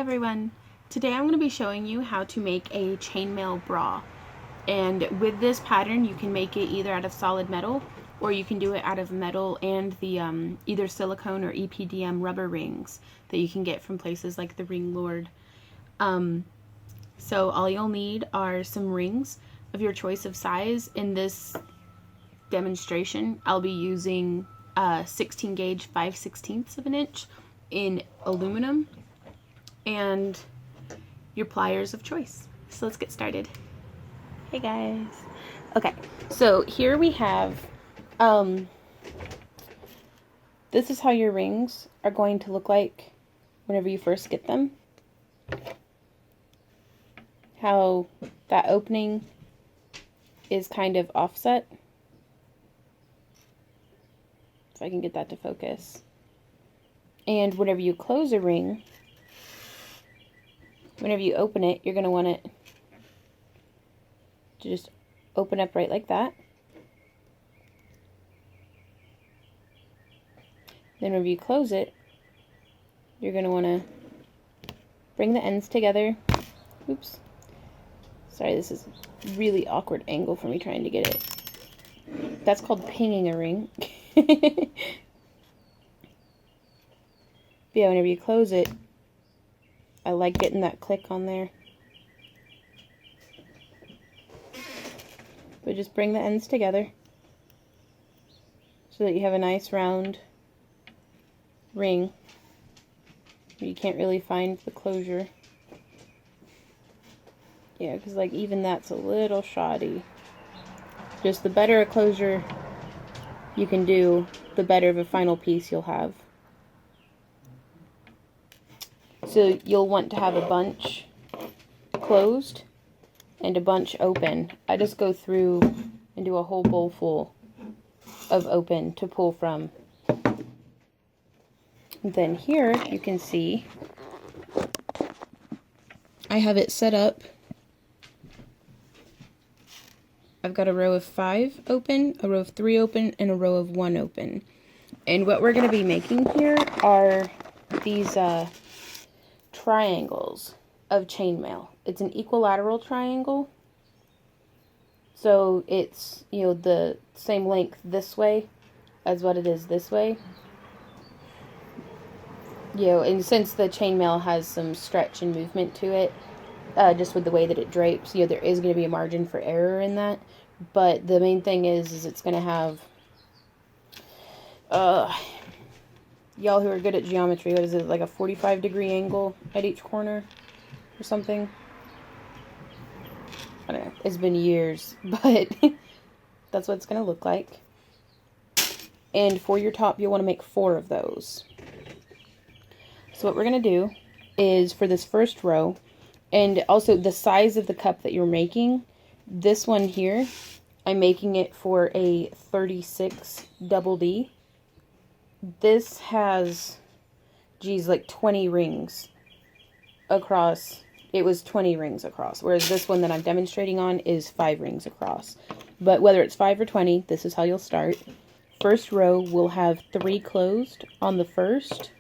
everyone! Today I'm going to be showing you how to make a chainmail bra. And with this pattern you can make it either out of solid metal or you can do it out of metal and the either silicone or EPDM rubber rings that you can get from places like the Ring Lord. So all you'll need are some rings of your choice of size. In this demonstration I'll be using 16 gauge 5/16 of an inch in aluminum and your pliers of choice. So let's get started. Hey guys. Okay, so here we have this is how your rings are going to look like whenever you first get them. How that opening is kind of offset. If I can get that to focus. And whenever you close a ring, whenever you open it, you're going to want it to just open up right like that. Then whenever you close it, you're going to want to bring the ends together. Oops. Sorry, this is a really awkward angle for me trying to get it. That's called pinging a ring. But yeah, whenever you close it, I like getting that click on there. But just bring the ends together so that you have a nice round ring. You can't really find the closure. Yeah, because like even that's a little shoddy. Just the better a closure you can do, the better of a final piece you'll have. So you'll want to have a bunch closed and a bunch open. I just go through and do a whole bowl full of open to pull from. And then here you can see I have it set up. I've got a row of 5 open, a row of 3 open, and a row of 1 open. And what we're going to be making here are these triangles of chainmail. It's an equilateral triangle, so it's, you know, the same length this way as what it is this way. You know, and since the chainmail has some stretch and movement to it, just with the way that it drapes, you know, there is going to be a margin for error in that. But the main thing is it's going to have, y'all who are good at geometry, what is it, like a 45-degree angle at each corner or something? I don't know, it's been years, but that's what it's going to look like. And for your top, you'll want to make 4 of those. So what we're going to do is, for this first row, and also the size of the cup that you're making, this one here, I'm making it for a 36 double D. This has, geez, like 20 rings across. It was 20 rings across, whereas this one that I'm demonstrating on is 5 rings across. But whether it's 5 or 20, this is how you'll start. First row will have 3 closed on the first,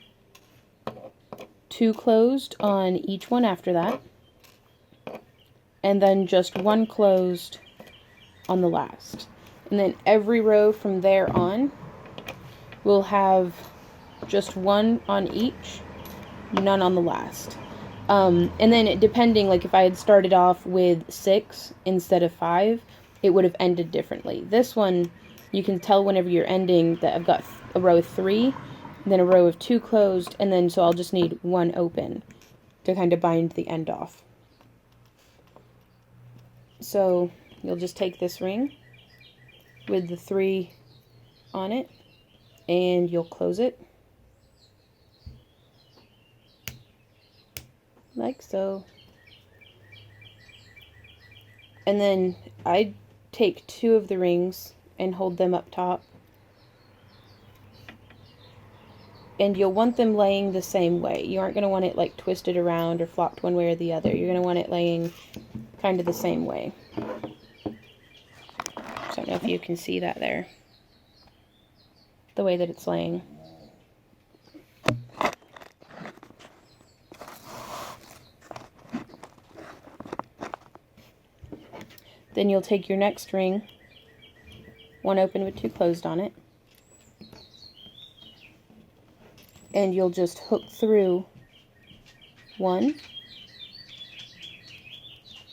2 closed on each one after that, and then just 1 closed on the last. And then every row from there on will have just 1 on each, none on the last. And then depending, like if I had started off with 6 instead of 5, it would have ended differently. This one, you can tell whenever you're ending that I've got a row of 3, then a row of 2 closed, and then so I'll just need 1 open to kind of bind the end off. So you'll just take this ring with the 3 on it and you'll close it like so. And then I take 2 of the rings and hold them up top. And you'll want them laying the same way. You aren't going to want it like twisted around or flopped one way or the other. You're going to want it laying kind of the same way. I don't know if you can see that there. The way that it's laying. Then you'll take your next ring, one open with two closed on it, and you'll just hook through one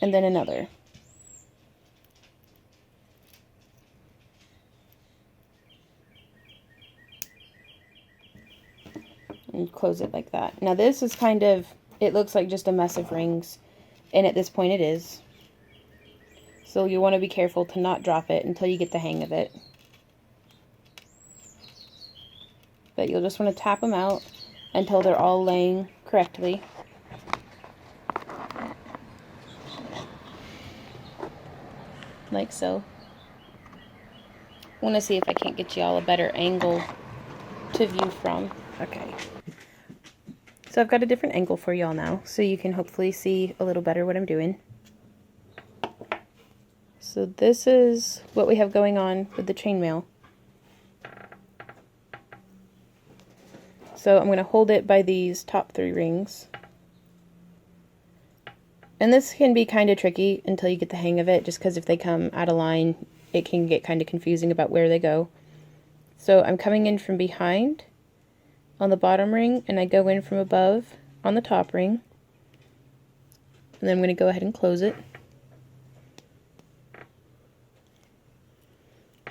and then another. And close it like that. Now this is kind of, it looks like just a mess of rings, and at this point it is. So you want to be careful to not drop it until you get the hang of it. But you'll just want to tap them out until they're all laying correctly. Like so. I want to see if I can't get you all a better angle to view from. Okay. So I've got a different angle for y'all now, so you can hopefully see a little better what I'm doing. So this is what we have going on with the chainmail. So I'm going to hold it by these top 3 rings. And this can be kind of tricky until you get the hang of it, just because if they come out of line, it can get kind of confusing about where they go. So I'm coming in from behind on the bottom ring, and I go in from above on the top ring. And then I'm going to go ahead and close it.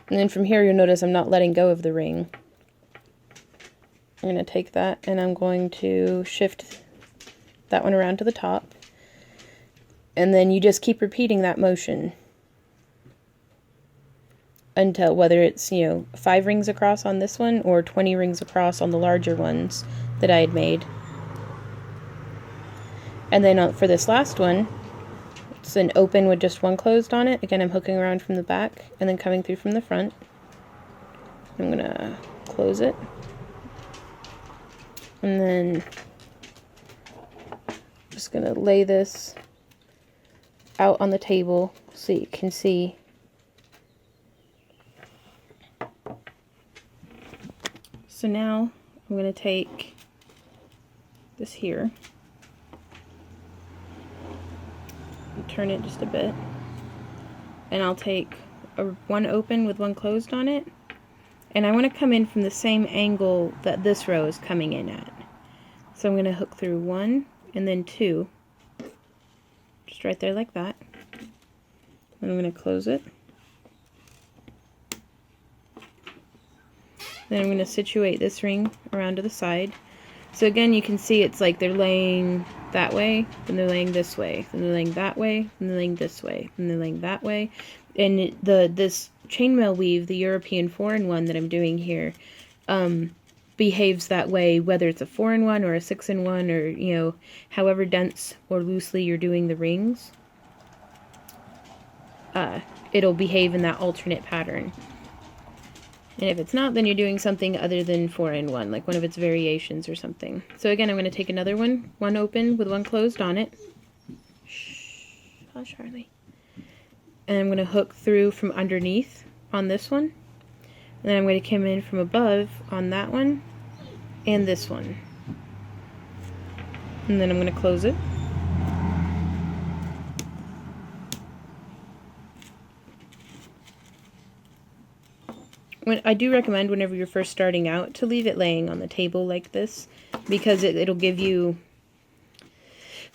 And then from here, you'll notice I'm not letting go of the ring. I'm going to take that and I'm going to shift that one around to the top. And then you just keep repeating that motion until, whether it's, 5 rings across on this one or 20 rings across on the larger ones that I had made. And then for this last one, it's an open with just one closed on it. Again, I'm hooking around from the back and then coming through from the front. I'm going to close it. And then just going to lay this out on the table so you can see. So now I'm going to take this here and turn it just a bit, and I'll take one open with one closed on it, and I want to come in from the same angle that this row is coming in at. So I'm going to hook through 1 and then 2, just right there like that. And I'm going to close it. Then I'm going to situate this ring around to the side. So again, you can see it's like they're laying that way, then they're laying this way, then they're laying that way, then they're laying this way, then they're laying that way. And this chainmail weave, the European 4-in-1 that I'm doing here, behaves that way, whether it's a 4-in-1 or a 6-in-1, or however dense or loosely you're doing the rings. It'll behave in that alternate pattern. And if it's not, then you're doing something other than 4-in-1, like one of its variations or something. So again, I'm going to take another one open with one closed on it. Shh, hush, Harley. And I'm going to hook through from underneath on this one. And then I'm going to come in from above on that one and this one. And then I'm going to close it. I do recommend whenever you're first starting out to leave it laying on the table like this, because it'll give you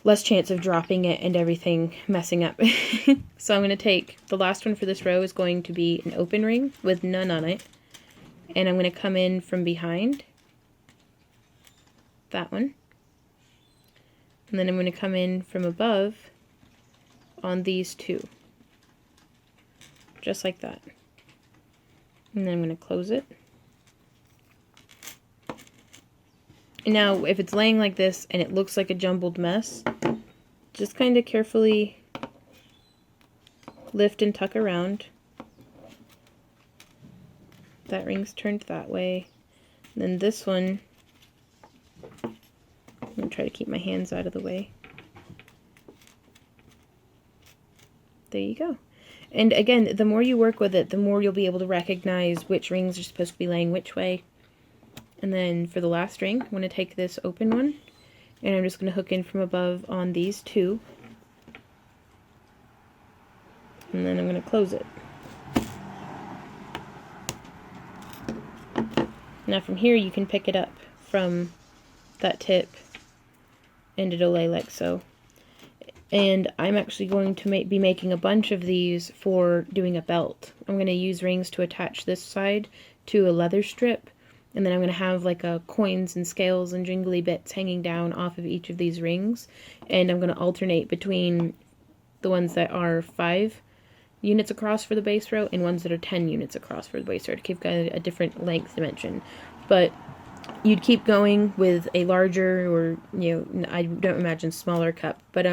less chance of dropping it and everything messing up. So I'm going to take, the last one for this row is going to be an open ring with none on it, and I'm going to come in from behind that one, and then I'm going to come in from above on these 2, just like that. And then I'm going to close it. Now, if it's laying like this and it looks like a jumbled mess, just kind of carefully lift and tuck around. That ring's turned that way. And then this one, I'm going to try to keep my hands out of the way. There you go. And again, the more you work with it, the more you'll be able to recognize which rings are supposed to be laying which way. And then for the last ring, I'm going to take this open one, and I'm just going to hook in from above on these 2. And then I'm going to close it. Now from here you can pick it up from that tip and it'll lay like so. And I'm actually going to be making a bunch of these for doing a belt. I'm going to use rings to attach this side to a leather strip, and then I'm going to have like coins and scales and jingly bits hanging down off of each of these rings, and I'm going to alternate between the ones that are 5 units across for the base row and ones that are 10 units across for the base row to give kind of a different length dimension. But you'd keep going with a larger, or I don't imagine smaller cup, but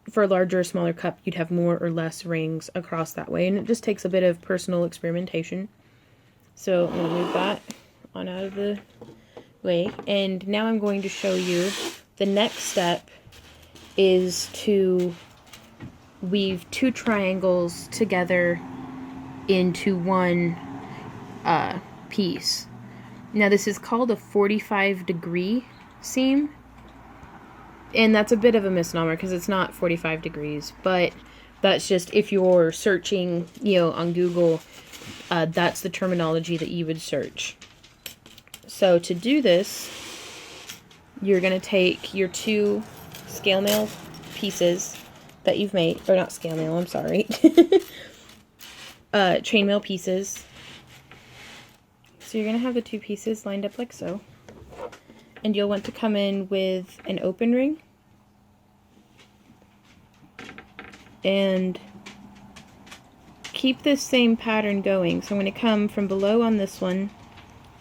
for a larger or smaller cup, you'd have more or less rings across that way, and it just takes a bit of personal experimentation. So I'm going to move that on out of the way, and now I'm going to show you the next step is to weave 2 triangles together into one piece. Now this is called a 45-degree seam. And that's a bit of a misnomer because it's not 45 degrees, but that's just if you're searching, on Google, that's the terminology that you would search. So to do this, you're going to take your 2 scale mail pieces that you've made, or not scale mail, I'm sorry, chainmail pieces. So you're going to have the 2 pieces lined up like so. And you'll want to come in with an open ring and keep this same pattern going. So I'm going to come from below on this one,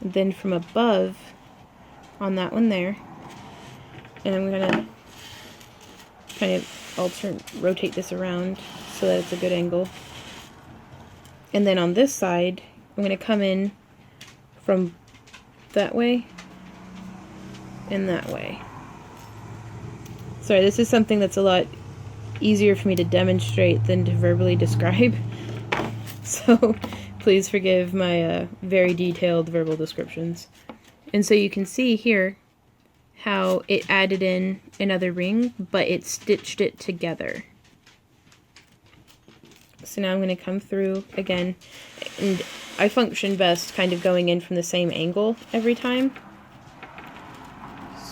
and then from above on that one there, and I'm going to kind of rotate this around so that it's a good angle. And then on this side, I'm going to come in from that way and that way. Sorry, this is something that's a lot easier for me to demonstrate than to verbally describe. So please forgive my very detailed verbal descriptions. And so you can see here how it added in another ring, but it stitched it together. So now I'm going to come through again, and I function best kind of going in from the same angle every time.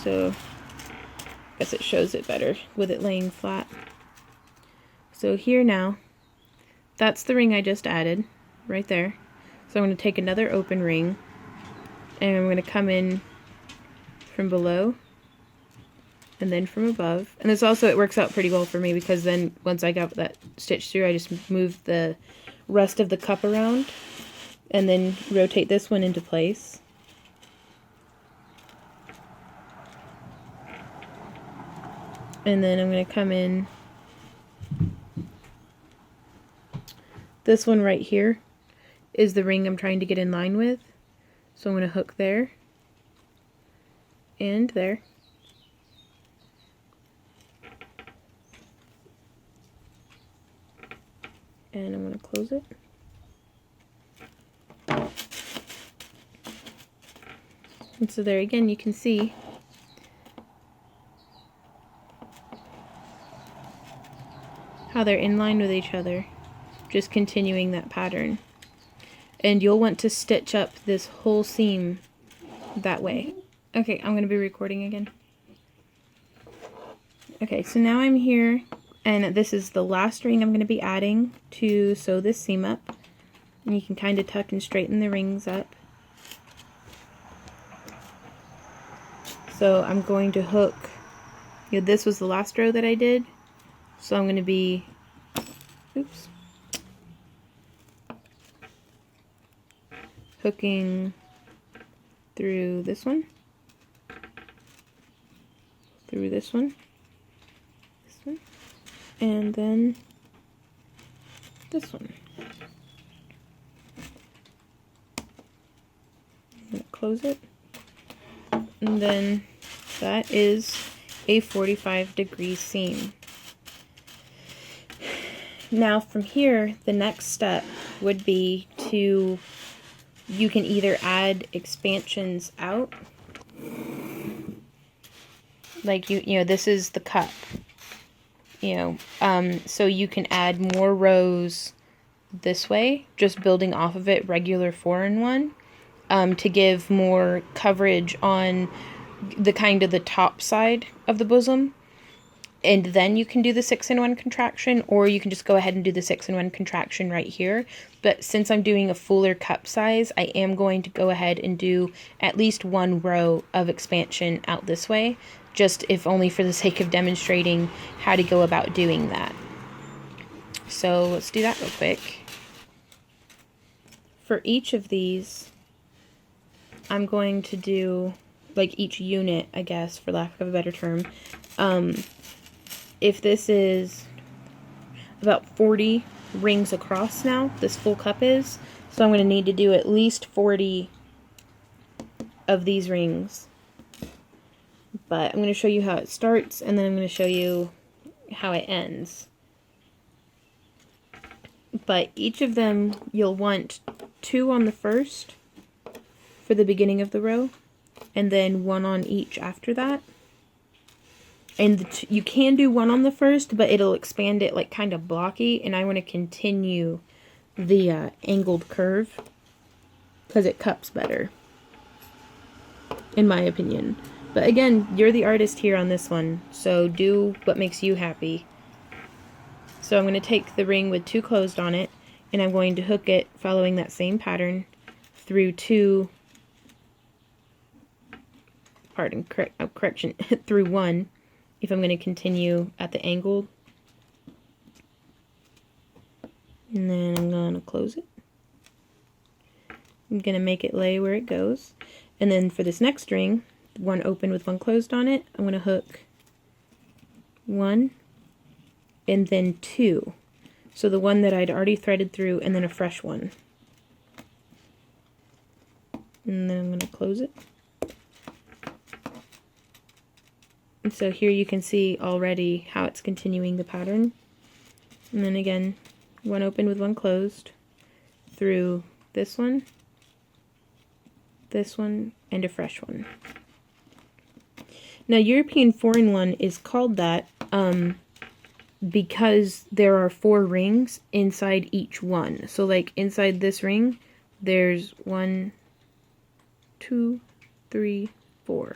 So I guess it shows it better with it laying flat. So here now, that's the ring I just added, right there. So I'm going to take another open ring, and I'm going to come in from below, and then from above. And this also, it works out pretty well for me, because then once I got that stitched through, I just move the rest of the cup around, and then rotate this one into place. And then I'm going to come in, this one right here is the ring I'm trying to get in line with. So I'm going to hook there and there. And I'm going to close it. And so there again, you can see how they're in line with each other, just continuing that pattern. And you'll want to stitch up this whole seam that way. Okay, I'm going to be recording again. Okay, so now I'm here, and this is the last ring I'm going to be adding to sew this seam up. And you can kind of tuck and straighten the rings up. So I'm going to hook, this was the last row that I did. So I'm going to be, hooking through this one, through this one, and then this one. I'm going to close it, and then that is a 45-degree seam. Now from here, the next step would be to, you can either add expansions out, like this is the cup, so you can add more rows this way, just building off of it regular 4-in-1, to give more coverage on the kind of the top side of the bosom. And then you can do the 6-in-1 contraction, or you can just go ahead and do the 6-in-1 contraction right here. But since I'm doing a fuller cup size, I am going to go ahead and do at least 1 row of expansion out this way, just if only for the sake of demonstrating how to go about doing that. So let's do that real quick. For each of these, I'm going to do, like, each unit, I guess, for lack of a better term. If this is about 40 rings across now, this full cup is, so I'm going to need to do at least 40 of these rings. But I'm going to show you how it starts, and then I'm going to show you how it ends. But each of them, you'll want 2 on the first for the beginning of the row, and then 1 on each after that. And you can do 1 on the first, but it'll expand it like kind of blocky, and I want to continue the angled curve because it cups better, in my opinion. But again, you're the artist here on this one, so do what makes you happy. So I'm going to take the ring with 2 closed on it, and I'm going to hook it following that same pattern through 2, through 1, if I'm going to continue at the angle. And then I'm going to close it. I'm going to make it lay where it goes. And then for this next ring, 1 open with 1 closed on it, I'm going to hook 1 and then 2. So the one that I'd already threaded through, and then a fresh one. And then I'm going to close it. And so here you can see already how it's continuing the pattern. And then again, 1 open with 1 closed through this one, and a fresh one. Now European 4-in-1 is called that because there are 4 rings inside each one. So like inside this ring, there's 1, 2, 3, 4.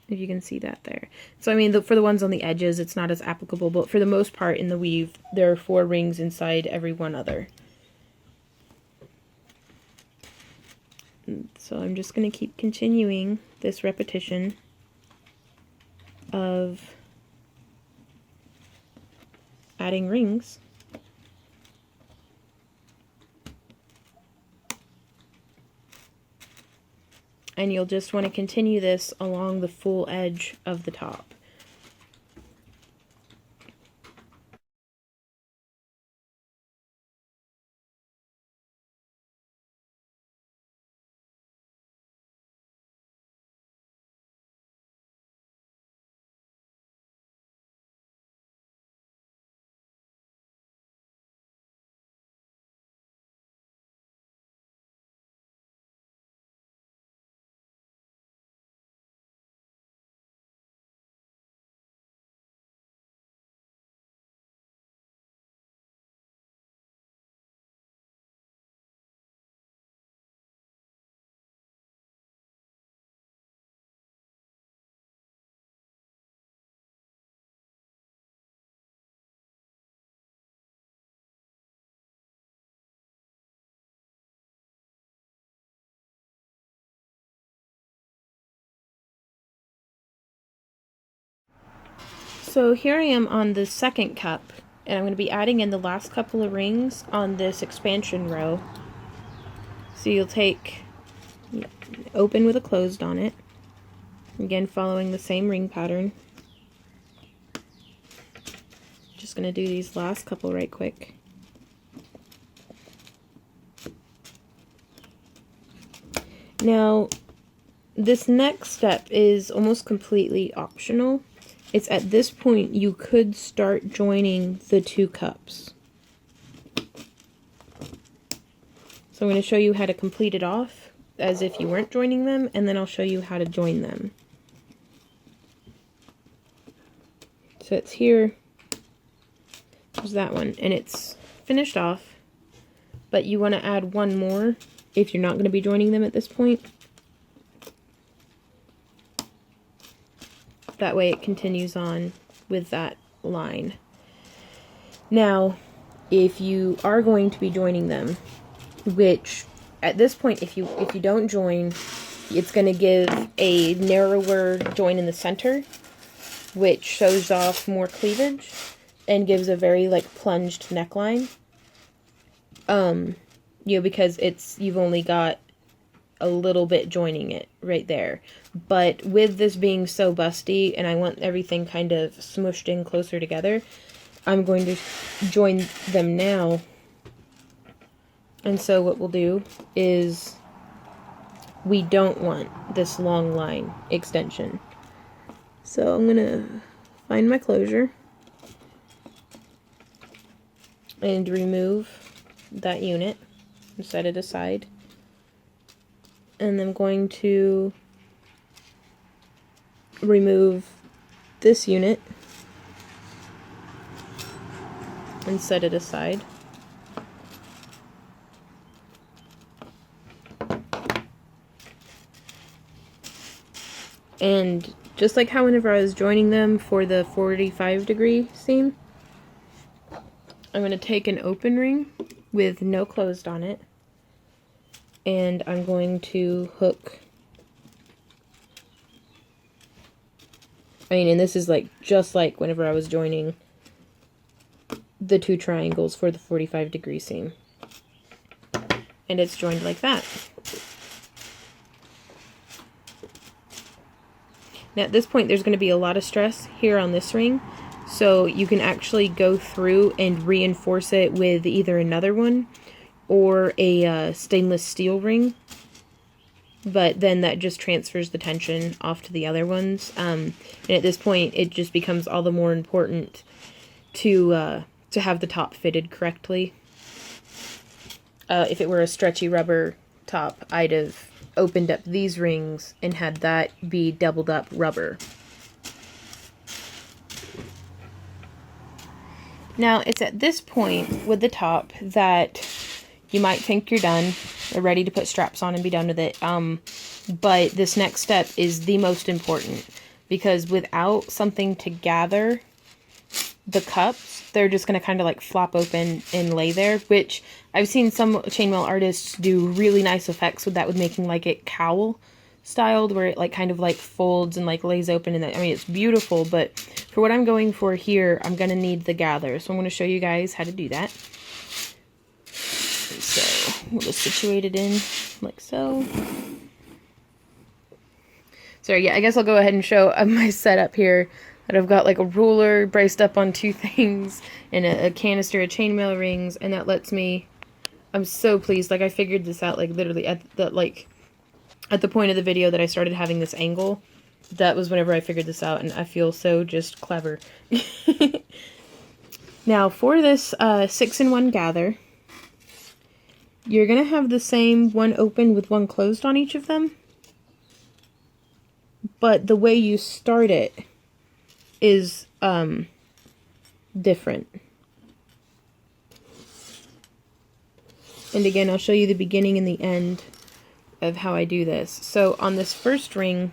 If you can see that there. So I mean, for the ones on the edges, it's not as applicable, but for the most part in the weave, there are 4 rings inside every one other. So I'm just going to keep continuing this repetition of adding rings. And you'll just want to continue this along the full edge of the top. So here I am on the second cup, and I'm going to be adding in the last couple of rings on this expansion row. So you'll take, open with a closed on it, again following the same ring pattern. Just going to do these last couple right quick. Now, this next step is almost completely optional. It's at this point you could start joining the 2 cups. So I'm going to show you how to complete it off as if you weren't joining them, and then I'll show you how to join them. So it's here, there's that one, and it's finished off, but you want to add one more if you're not going to be joining them at this point. That way it continues on with that line. Now, if you are going to be joining them, which at this point, if you don't join, it's going to give a narrower join in the center, which shows off more cleavage and gives a very like plunged neckline. You know, because you've only got a little bit joining it right there. But with this being so busty and I want everything kind of smushed in closer together, I'm going to join them now. And so what we'll do is we don't want this long line extension. So I'm going to find my closure and remove that unit and set it aside. And I'm going to remove this unit and set it aside. And just like how whenever I was joining them for the 45-degree seam, I'm going to take an open ring with no closed on it, and I'm going to hook, and this is like just like whenever I was joining the two triangles for the 45-degree seam. And it's joined like that. Now at this point there's going to be a lot of stress here on this ring, so you can actually go through and reinforce it with either another one or a stainless steel ring, but then that just transfers the tension off to the other ones. And at this point it just becomes all the more important to have the top fitted correctly. If it were a stretchy rubber top, I'd have opened up these rings and had that be doubled up rubber. Now it's at this point with the top that you might think you're done or ready to put straps on and be done with it. But this next step is the most important, because without something to gather the cups, they're just going to kind of like flop open and lay there, which I've seen some chainmail artists do really nice effects with that, with making like it cowl styled, where it like kind of like folds and like lays open, and I mean it's beautiful. But for what I'm going for here, I'm going to need the gather, so I'm going to show you guys how to do that. So we'll just situate it in like so. So yeah, I guess I'll go ahead and show my setup here. That I've got like a ruler braced up on two things and a canister of chainmail rings, and that lets me, I'm so pleased. Like I figured this out like literally at the point of the video that I started having this angle. That was whenever I figured this out, and I feel so just clever. Now for this 6-in-1 gather, you're gonna have the same one open with one closed on each of them, but the way you start it is different. And again, I'll show you the beginning and the end of how I do this. So on this first ring,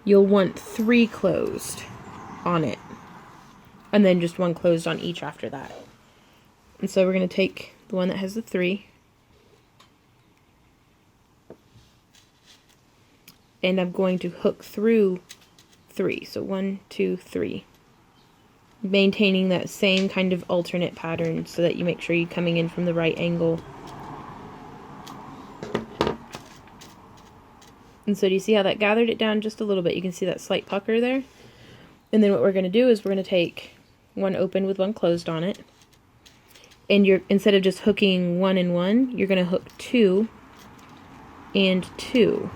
you'll want 3 closed on it, and then just 1 closed on each after that. And so we're going to take the one that has the 3, and I'm going to hook through 3. So 1, 2, 3. Maintaining that same kind of alternate pattern so that you make sure you're coming in from the right angle. And so do you see how that gathered it down just a little bit? You can see that slight pucker there. And then what we're going to do is we're going to take one open with one closed on it. And instead of just hooking 1 and 1, you're going to hook 2 and 2.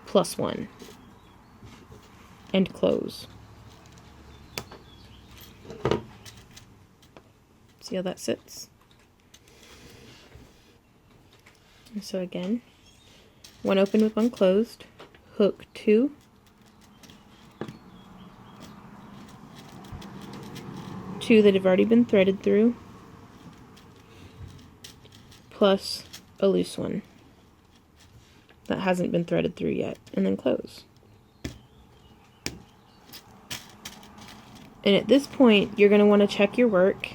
Plus 1 and close. See how that sits? And so again, 1 open with 1 closed, hook 2, 2 that have already been threaded through, plus a loose one that hasn't been threaded through yet, and then close. And at this point, you're going to want to check your work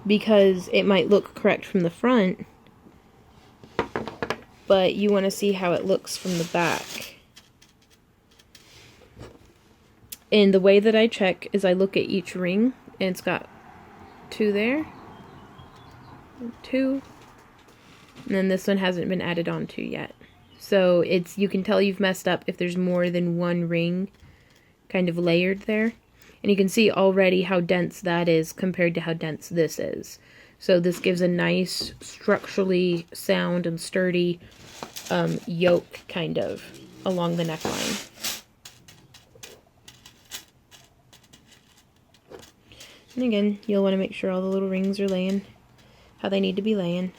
because it might look correct from the front, but you want to see how it looks from the back. And the way that I check is I look at each ring, and it's got 2 there, 2, and then this one hasn't been added on to yet. So you can tell you've messed up if there's more than 1 ring kind of layered there. And you can see already how dense that is compared to how dense this is. So this gives a nice, structurally sound and sturdy yoke, kind of, along the neckline. And again, you'll want to make sure all the little rings are laying how they need to be laying.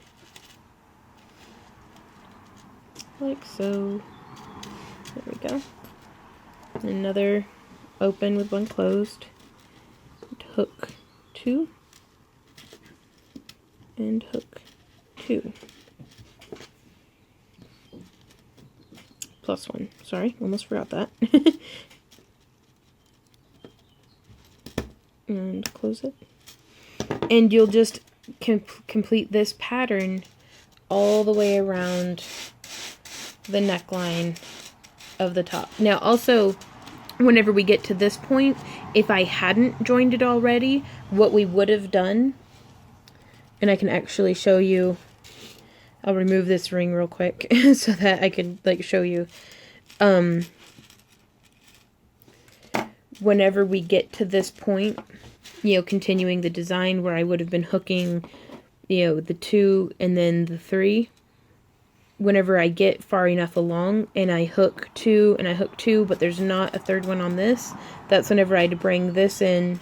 Like so. There we go. Another open with one closed. Hook 2. And hook 2. Plus 1. Sorry, almost forgot that. And close it. And you'll just complete this pattern all the way around the neckline of the top. Now also, whenever we get to this point, if I hadn't joined it already, what we would have done, and I can actually show you, I'll remove this ring real quick so that I can like show you. Whenever we get to this point, you know, continuing the design where I would have been hooking, you know, the 2 and then the 3, whenever I get far enough along and I hook 2 and I hook 2, but there's not a third one on this, that's whenever I'd bring this in,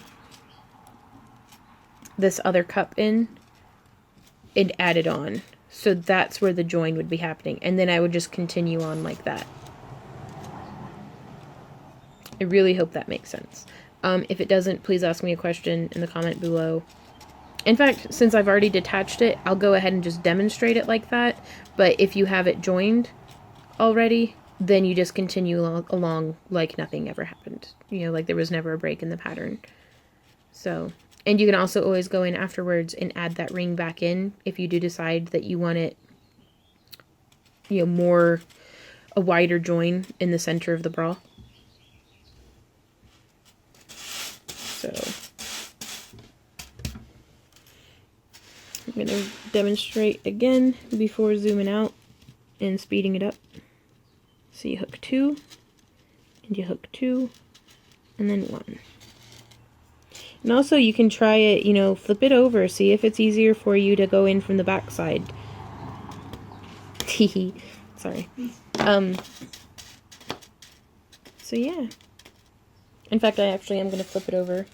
this other cup in, and add it on. So that's where the join would be happening, and then I would just continue on like that. I really hope that makes sense. If it doesn't, please ask me a question in the comment below. In fact, since I've already detached it, I'll go ahead and just demonstrate it like that. But if you have it joined already, then you just continue along like nothing ever happened. You know, like there was never a break in the pattern. So, and you can also always go in afterwards and add that ring back in if you do decide that you want it, you know, a wider join in the center of the bra. So I'm going to demonstrate again before zooming out and speeding it up. So you hook 2, and you hook 2, and then 1. And also you can try it, you know, flip it over, see if it's easier for you to go in from the back side. Sorry. So yeah. In fact, I actually am going to flip it over.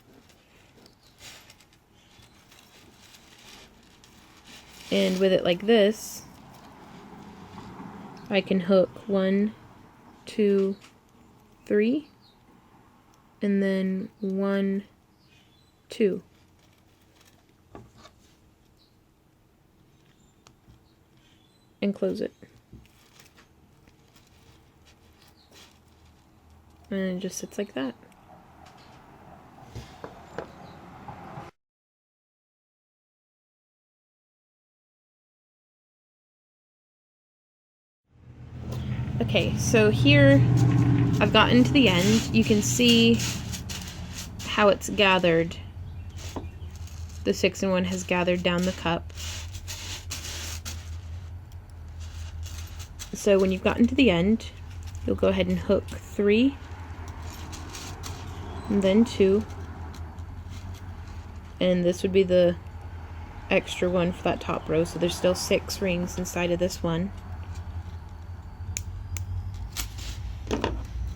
And with it like this, I can hook 1, 2, 3, and then 1, 2. And close it. And it just sits like that. Okay, so here I've gotten to the end. You can see how it's gathered. The 6-in-1 has gathered down the cup. So when you've gotten to the end, you'll go ahead and hook 3, and then 2, and this would be the extra one for that top row, so there's still 6 rings inside of this one.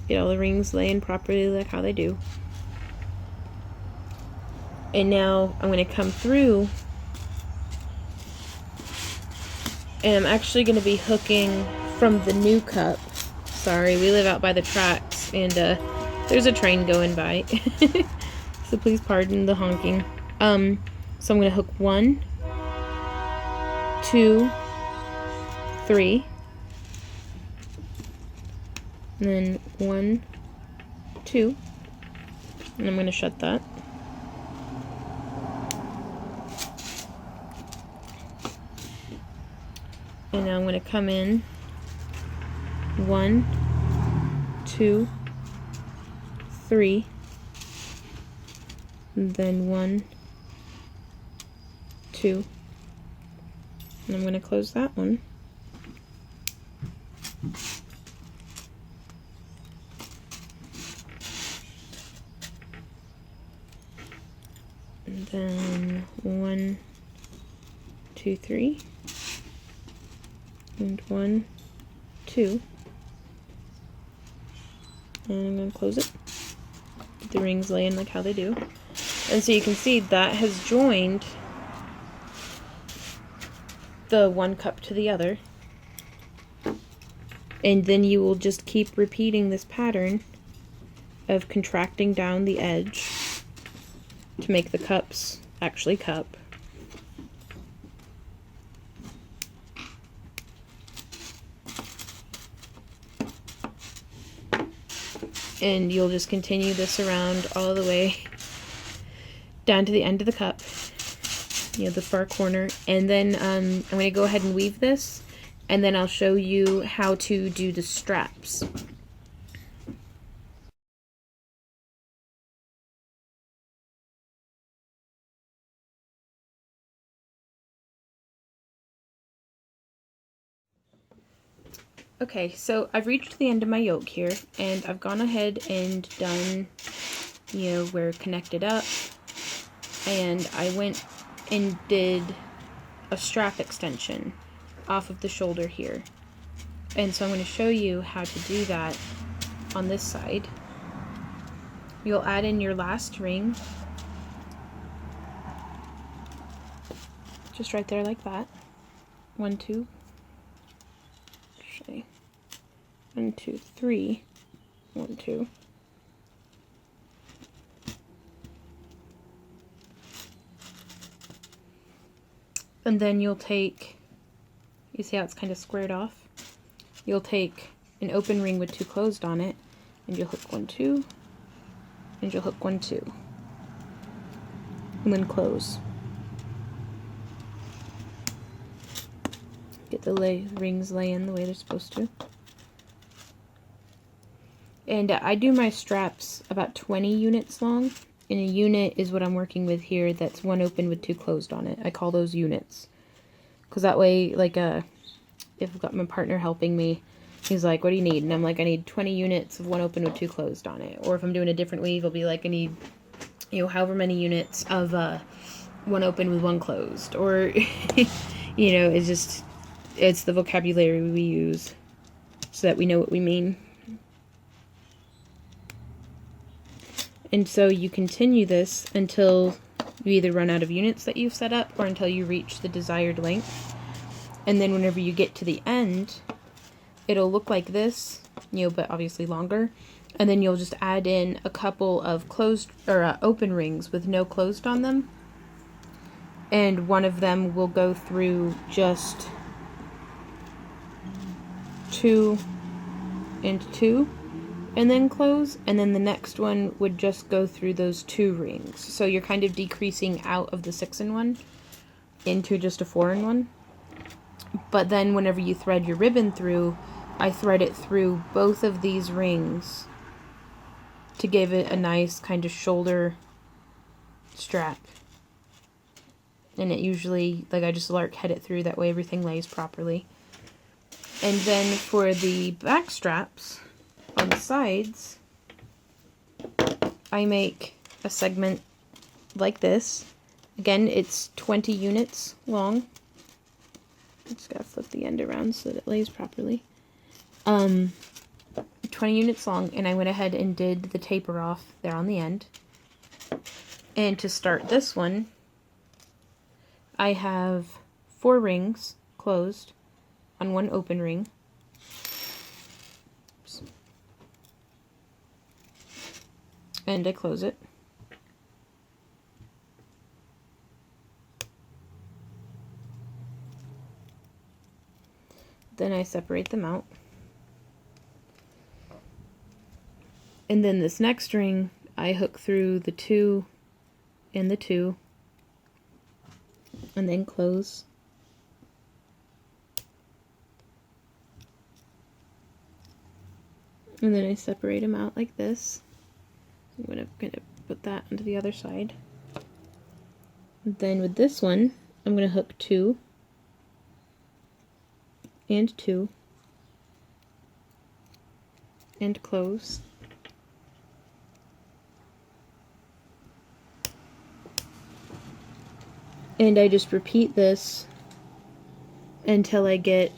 Get all the rings laying properly like how they do. And now I'm going to come through, and I'm actually going to be hooking from the new cup. Sorry, we live out by the tracks, and there's a train going by. So please pardon the honking. So I'm going to hook 1, 2, 3, and then 1, 2, and I'm going to shut that. And now I'm going to come in 1, 2, 3, and then 1, 2, and I'm going to close that one. And then 1, 2, 3, and 1, 2, and I'm going to close it. Get the rings lay in like how they do. And so you can see that has joined the one cup to the other. And then you will just keep repeating this pattern of contracting down the edge to make the cups actually cup. And you'll just continue this around all the way down to the end of the cup, you know, the far corner. And then I'm going to go ahead and weave this, and then I'll show you how to do the straps. Okay, so I've reached the end of my yoke here, and I've gone ahead and done, you know, where it connected up, and I went and did a strap extension off of the shoulder here. And so I'm going to show you how to do that on this side. You'll add in your last ring, just right there like that. 1, 2, 1, 2, 3, 1, 2. And then you'll take, you see how it's kind of squared off? You'll take an open ring with 2 closed on it, and you'll hook 1, 2, and you'll hook 1, 2, and then close. Get the rings lay in the way they're supposed to. And I do my straps about 20 units long, and a unit is what I'm working with here that's 1 open with 2 closed on it. I call those units. Because that way, like, if I've got my partner helping me, he's like, what do you need? And I'm like, I need 20 units of 1 open with 2 closed on it. Or if I'm doing a different weave, I'll be like, I need, you know, however many units of 1 open with 1 closed. Or, you know, it's the vocabulary we use so that we know what we mean. And so you continue this until you either run out of units that you've set up or until you reach the desired length. And then whenever you get to the end, it'll look like this, you know, but obviously longer. And then you'll just add in a couple of closed or open rings with no closed on them. And one of them will go through just 2 and 2. And then close, and then the next one would just go through those 2 rings. So you're kind of decreasing out of the 6-in-1 into just a 4-in-1. But then whenever you thread your ribbon through, I thread it through both of these rings to give it a nice kind of shoulder strap. And it usually, like, I just lark head it through, that way everything lays properly. And then for the back straps on the sides, I make a segment like this. Again, it's 20 units long. Just gotta flip the end around so that it lays properly. 20 units long, and I went ahead and did the taper off there on the end. And to start this one, I have 4 rings closed on 1 open ring. And I close it. Then I separate them out. And then this next ring, I hook through the 2 and the 2, and then close. And then I separate them out like this. I'm gonna put that onto the other side. Then with this one, I'm gonna hook 2 and 2 and close. And I just repeat this until I get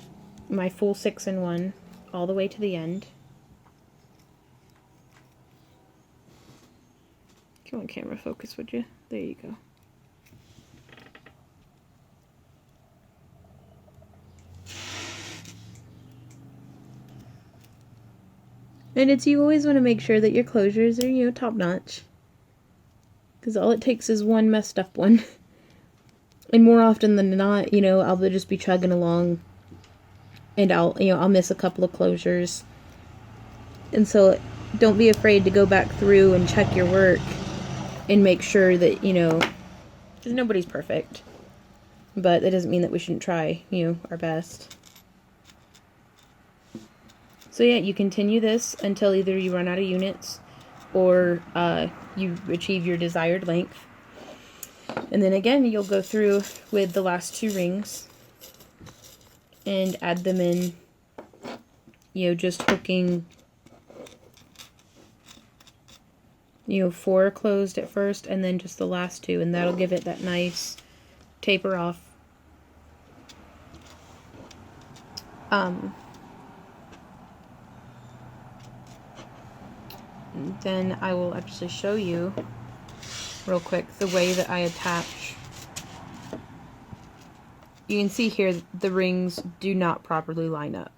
my full 6-in-1 all the way to the end. Come on, camera, focus, would you? There you go. And you always want to make sure that your closures are, top notch. Because all it takes is one messed up one. And more often than not, I'll just be chugging along and I'll miss a couple of closures. And so don't be afraid to go back through and check your work and make sure that, because nobody's perfect. But that doesn't mean that we shouldn't try, our best. So yeah, you continue this until either you run out of units or you achieve your desired length. And then again, you'll go through with the last 2 rings and add them in, just hooking, 4 closed at first and then just the last 2, and that'll give it that nice taper off. Then I will actually show you real quick the way that I attach. You can see here the rings do not properly line up,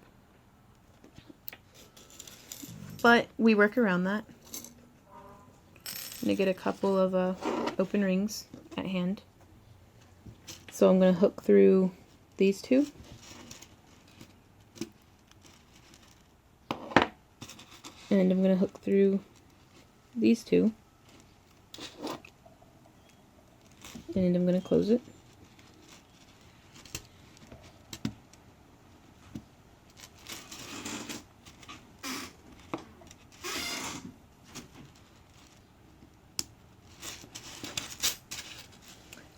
but we work around that. I'm going to get a couple of open rings at hand. So I'm going to hook through these 2. And I'm going to hook through these 2. And I'm going to close it.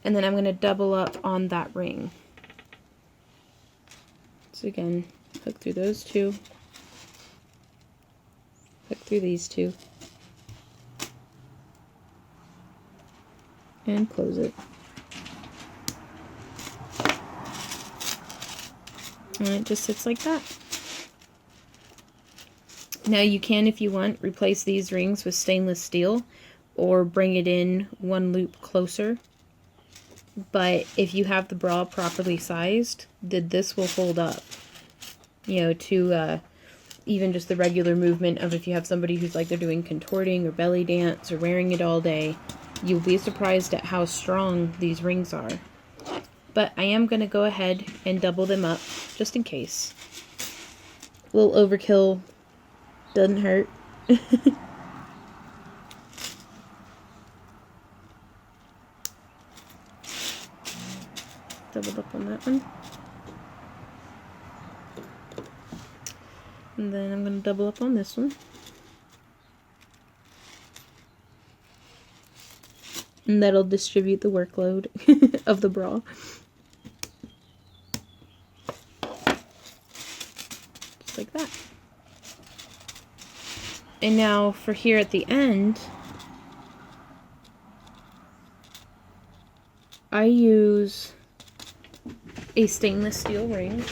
And then I'm going to double up on that ring. So again, hook through those 2. Hook through these 2. And close it. And it just sits like that. Now you can, if you want, replace these rings with stainless steel or bring it in 1 loop closer. But if you have the bra properly sized, this will hold up, to even just the regular movement of if you have somebody who's like they're doing contorting or belly dance or wearing it all day. You'll be surprised at how strong these rings are. But I am going to go ahead and double them up just in case. A little overkill doesn't hurt. Doubled up on that one. And then I'm going to double up on this one. And that'll distribute the workload of the bra. Just like that. And now for here at the end, I use a stainless steel ring.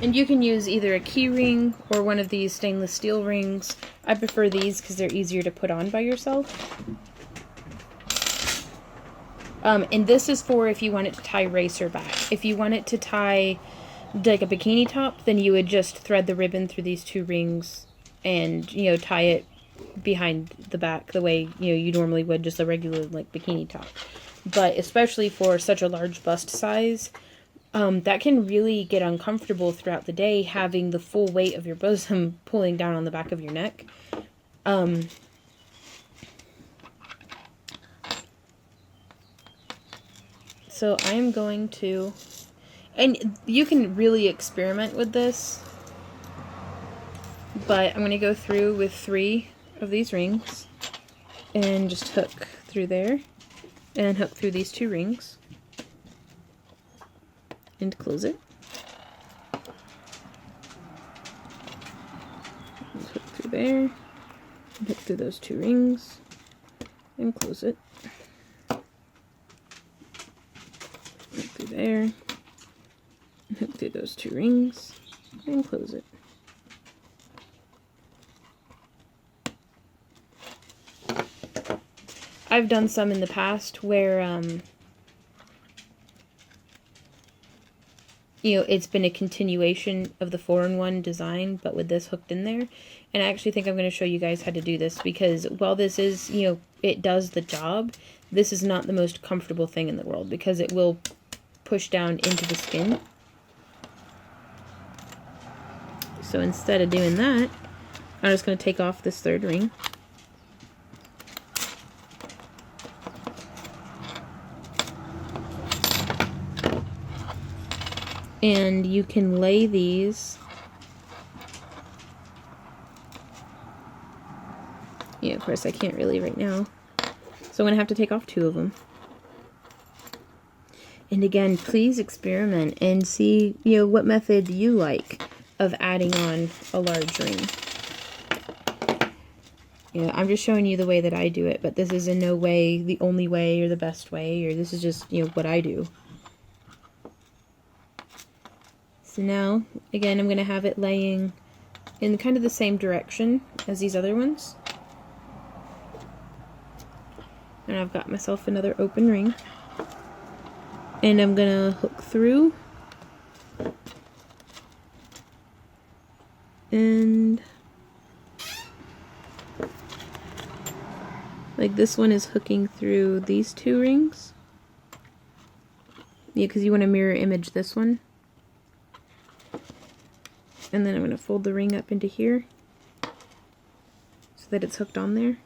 And you can use either a key ring or one of these stainless steel rings. I prefer these because they're easier to put on by yourself. And this is for if you want it to tie racer back. If you want it to tie like a bikini top, then you would just thread the ribbon through these 2 rings and, tie it behind the back the way, you know, you normally would just a regular, like, bikini top. But especially for such a large bust size, that can really get uncomfortable throughout the day, having the full weight of your bosom pulling down on the back of your neck. So I'm going to, and you can really experiment with this, but I'm going to go through with 3 of these rings and just hook through there and hook through these 2 rings and close it. And hook through there and hook through those 2 rings and close it. Hook through there and hook through those 2 rings and close it. I've done some in the past where, you know, it's been a continuation of the 4-in-1 design, but with this hooked in there. And I actually think I'm going to show you guys how to do this, because while this is, you know, it does the job, this is not the most comfortable thing in the world, because it will push down into the skin. So instead of doing that, I'm just going to take off this 3rd ring. And you can lay these, yeah, of course I can't really right now, so I'm going to have to take off 2 of them. And again, please experiment and see, you know, what method you like of adding on a large ring. Yeah, I'm just showing you the way that I do it, but this is in no way the only way or the best way, or this is just, you know, what I do. So now, again, I'm going to have it laying in kind of the same direction as these other ones. And I've got myself another open ring. And I'm going to hook through. And like this one is hooking through these 2 rings. Yeah, because you want to mirror image this one. And then I'm going to fold the ring up into here so that it's hooked on there.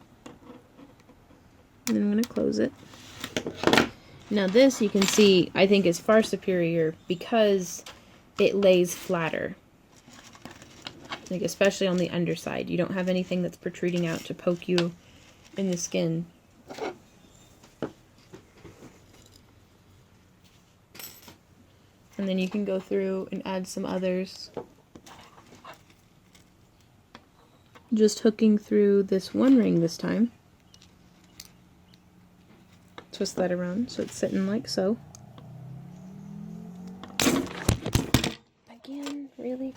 And then I'm going to close it. Now this, you can see, I think is far superior because it lays flatter. Like especially on the underside. You don't have anything that's protruding out to poke you in the skin. And then you can go through and add some others. Just hooking through this 1 ring this time. Twist that around so it's sitting like so. Again, really?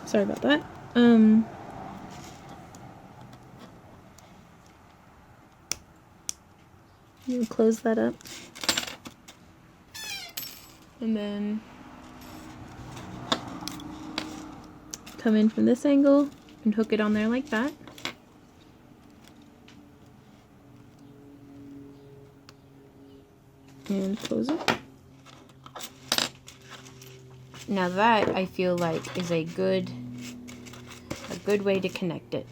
Sorry about that. You close that up. And then come in from this angle and hook it on there like that. And close it. Now that, I feel like, is a good way to connect it.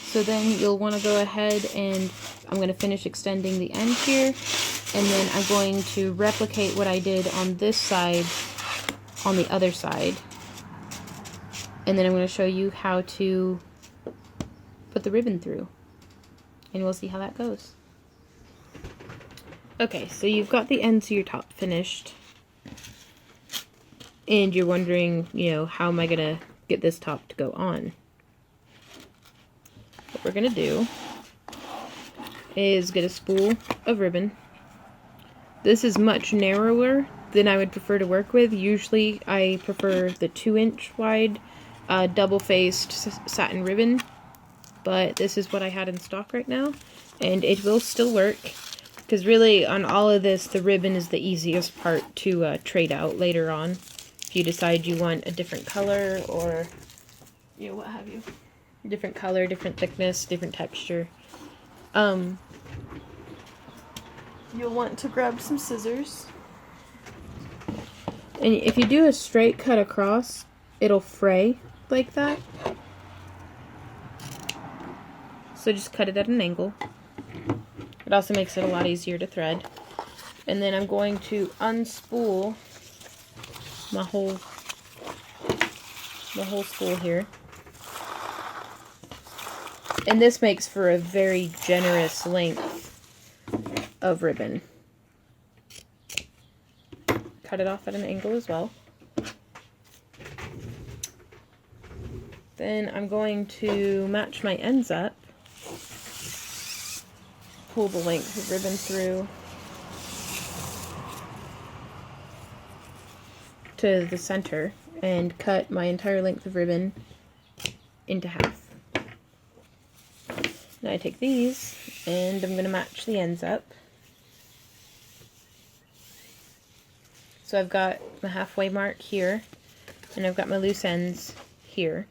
So then you'll want to go ahead and I'm going to finish extending the end here, and then I'm going to replicate what I did on this side on the other side, and then I'm going to show you how to put the ribbon through, and we'll see how that goes. Okay, so you've got the ends of your top finished, and you're wondering, you know, how am I going to get this top to go on? What we're going to do is get a spool of ribbon. This is much narrower than I would prefer to work with. Usually I prefer the 2-inch wide double-faced satin ribbon, but this is what I had in stock right now, and it will still work, because really on all of this, the ribbon is the easiest part to trade out later on. If you decide you want a different color, or, you know, what have you. Different color, different thickness, different texture. You'll want to grab some scissors. And if you do a straight cut across, it'll fray like that. So just cut it at an angle. It also makes it a lot easier to thread. And then I'm going to unspool my whole spool here. And this makes for a very generous length of ribbon. Cut it off at an angle as well. Then I'm going to match my ends up. Pull the length of ribbon through to the center and cut my entire length of ribbon into half. Now I take these and I'm going to match the ends up. So I've got my halfway mark here, and I've got my loose ends here.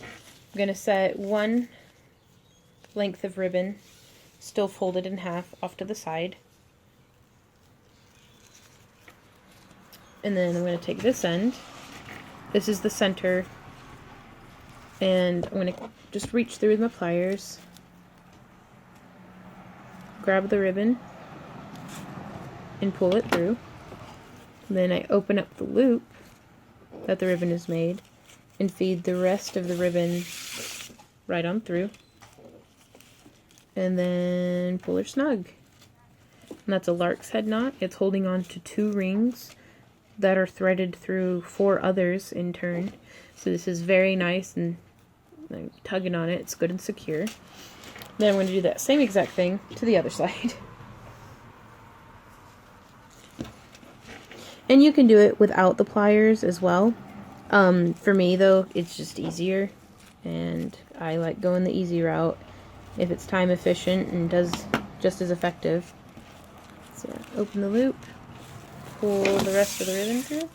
I'm going to set one length of ribbon, still folded in half, off to the side. And then I'm going to take this end. This is the center. And I'm going to just reach through with my pliers. Grab the ribbon and pull it through. And then I open up the loop that the ribbon is made and feed the rest of the ribbon right on through. And then pull her snug. And that's a lark's head knot. It's holding on to 2 rings that are threaded through 4 others in turn. So this is very nice, and I'm tugging on it. It's good and secure. Then I'm going to do that same exact thing to the other side. And you can do it without the pliers as well. For me though, it's just easier, and I like going the easy route if it's time efficient and does just as effective. So open the loop, pull the rest of the ribbon through,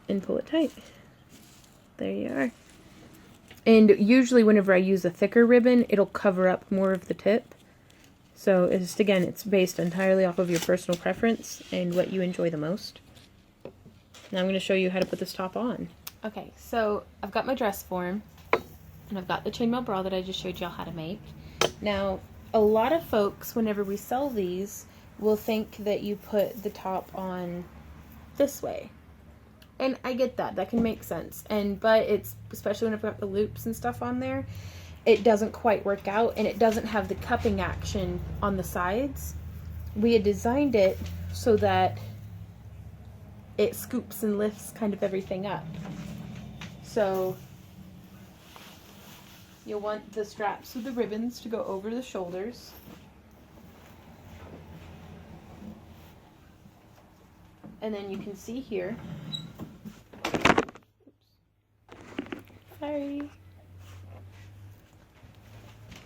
and pull it tight. There you are. And usually whenever I use a thicker ribbon, it'll cover up more of the tip. So it's just, again, it's based entirely off of your personal preference and what you enjoy the most. Now I'm going to show you how to put this top on. Okay, so I've got my dress form, and I've got the chainmail bra that I just showed y'all how to make. Now, a lot of folks, whenever we sell these, will think that you put the top on this way. And I get that. That can make sense. But it's, especially when I've got the loops and stuff on there, it doesn't quite work out, and it doesn't have the cupping action on the sides. We had designed it so that it scoops and lifts kind of everything up. So you'll want the straps of the ribbons to go over the shoulders. And then you can see here, sorry,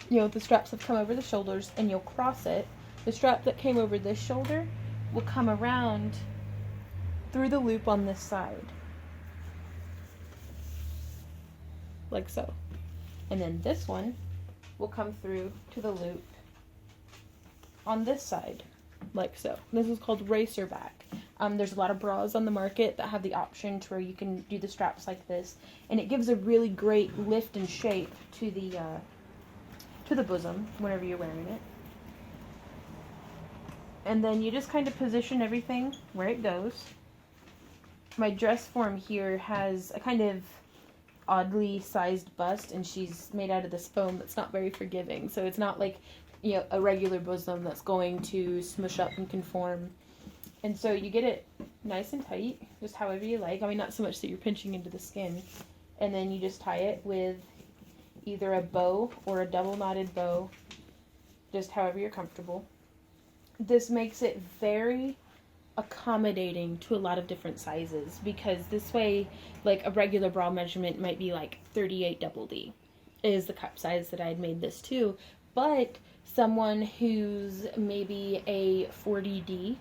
you know, the straps have come over the shoulders, and you'll cross it. The strap that came over this shoulder will come around through the loop on this side, like so. And then this one will come through to the loop on this side, like so. This is called racer back. There's a lot of bras on the market that have the option to where you can do the straps like this, and it gives a really great lift and shape to the bosom whenever you're wearing it. And then you just kind of position everything where it goes. My dress form here has a kind of oddly sized bust, and she's made out of this foam that's not very forgiving. So it's not like, you know, a regular bosom that's going to smush up and conform. And so you get it nice and tight, just however you like. I mean, not so much that you're pinching into the skin. And then you just tie it with either a bow or a double knotted bow, just however you're comfortable. This makes it very accommodating to a lot of different sizes, because this way, like, a regular bra measurement might be like 38 double D. is the cup size that I had made this to, but someone who's maybe a 40D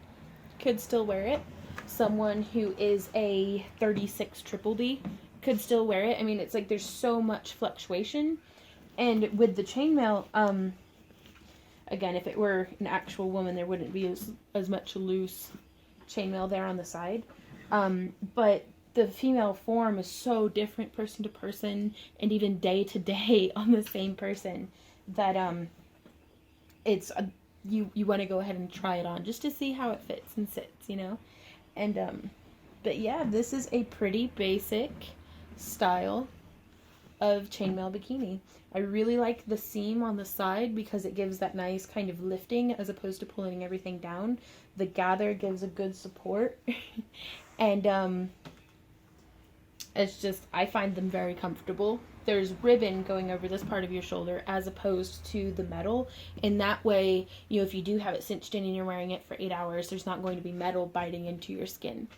could still wear it. Someone who is a 36 triple D could still wear it. I mean, it's like there's so much fluctuation. And with the chainmail, again, if it were an actual woman, there wouldn't be as much loose chainmail there on the side. But the female form is so different person to person and even day to day on the same person that it's you want to go ahead and try it on just to see how it fits and sits, you know. And but yeah, this is a pretty basic style of chainmail bikini. I really like the seam on the side because it gives that nice kind of lifting as opposed to pulling everything down. The gather gives a good support. And it's just, I find them very comfortable. There's ribbon going over this part of your shoulder as opposed to the metal. In that way, you know, if you do have it cinched in and you're wearing it for 8 hours, there's not going to be metal biting into your skin,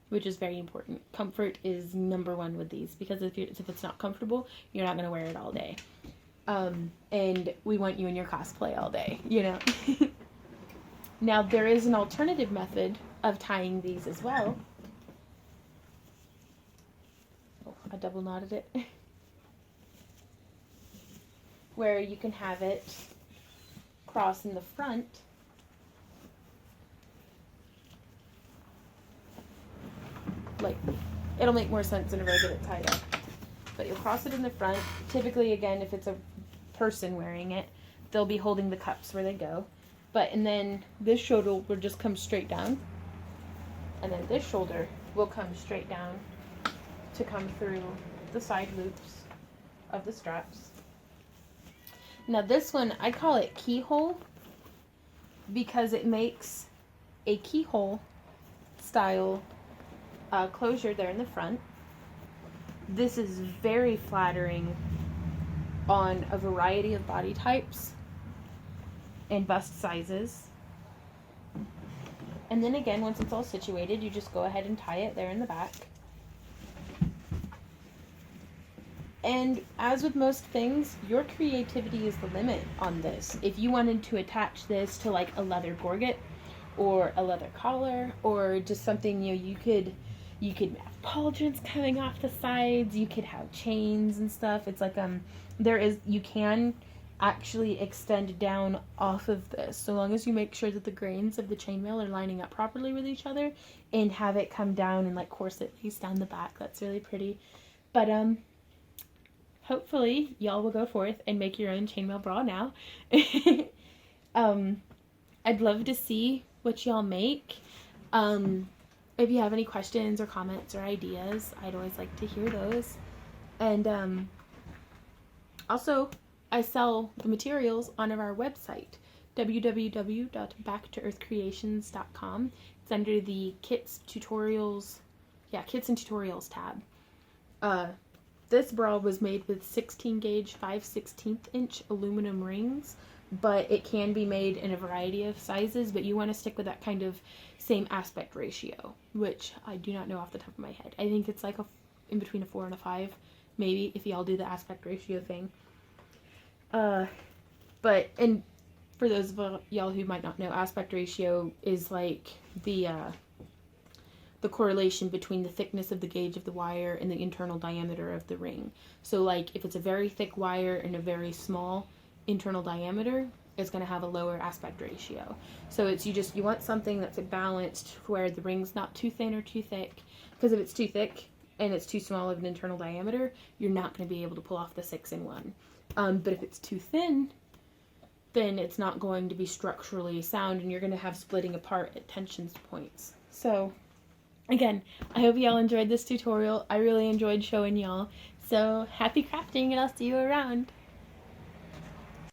which is very important. Comfort is number one with these, because if it's not comfortable, you're not going to wear it all day. And we want you in your cosplay all day, you know. Now, there is an alternative method of tying these as well. Oh, I double knotted it. Where you can have it cross in the front. Like, it'll make more sense whenever I get it tied up. But you'll cross it in the front. Typically, again, if it's a person wearing it, they'll be holding the cups where they go. And then this shoulder will just come straight down. And then this shoulder will come straight down to come through the side loops of the straps. Now this one, I call it Keyhole because it makes a keyhole style closure there in the front. This is very flattering on a variety of body types and bust sizes. And then again, once it's all situated, you just go ahead and tie it there in the back. And as with most things, your creativity is the limit on this. If you wanted to attach this to like a leather gorget or a leather collar or just something, you know, you could have pauldrons coming off the sides, you could have chains and stuff. It's like you can actually extend down off of this, so long as you make sure that the grains of the chainmail are lining up properly with each other and have it come down and like corset piece down the back. That's really pretty. But hopefully y'all will go forth and make your own chainmail bra now. I'd love to see what y'all make. If you have any questions or comments or ideas, I'd always like to hear those. And also, I sell the materials on our website, www.backtoearthcreations.com. It's under the kits and tutorials tab. This bra was made with 16 gauge 5/16 inch aluminum rings, but it can be made in a variety of sizes, but you want to stick with that kind of same aspect ratio, which I do not know off the top of my head. I think it's like in between a 4 and a 5, maybe, if y'all do the aspect ratio thing. And for those of y'all who might not know, aspect ratio is like the correlation between the thickness of the gauge of the wire and the internal diameter of the ring. So like if it's a very thick wire and a very small internal diameter, it's going to have a lower aspect ratio. So it's you want something that's balanced where the ring's not too thin or too thick, because if it's too thick and it's too small of an internal diameter, you're not going to be able to pull off the 6-in-1. But if it's too thin, then it's not going to be structurally sound and you're going to have splitting apart at tension points. So again, I hope y'all enjoyed this tutorial. I really enjoyed showing y'all. So happy crafting, and I'll see you around.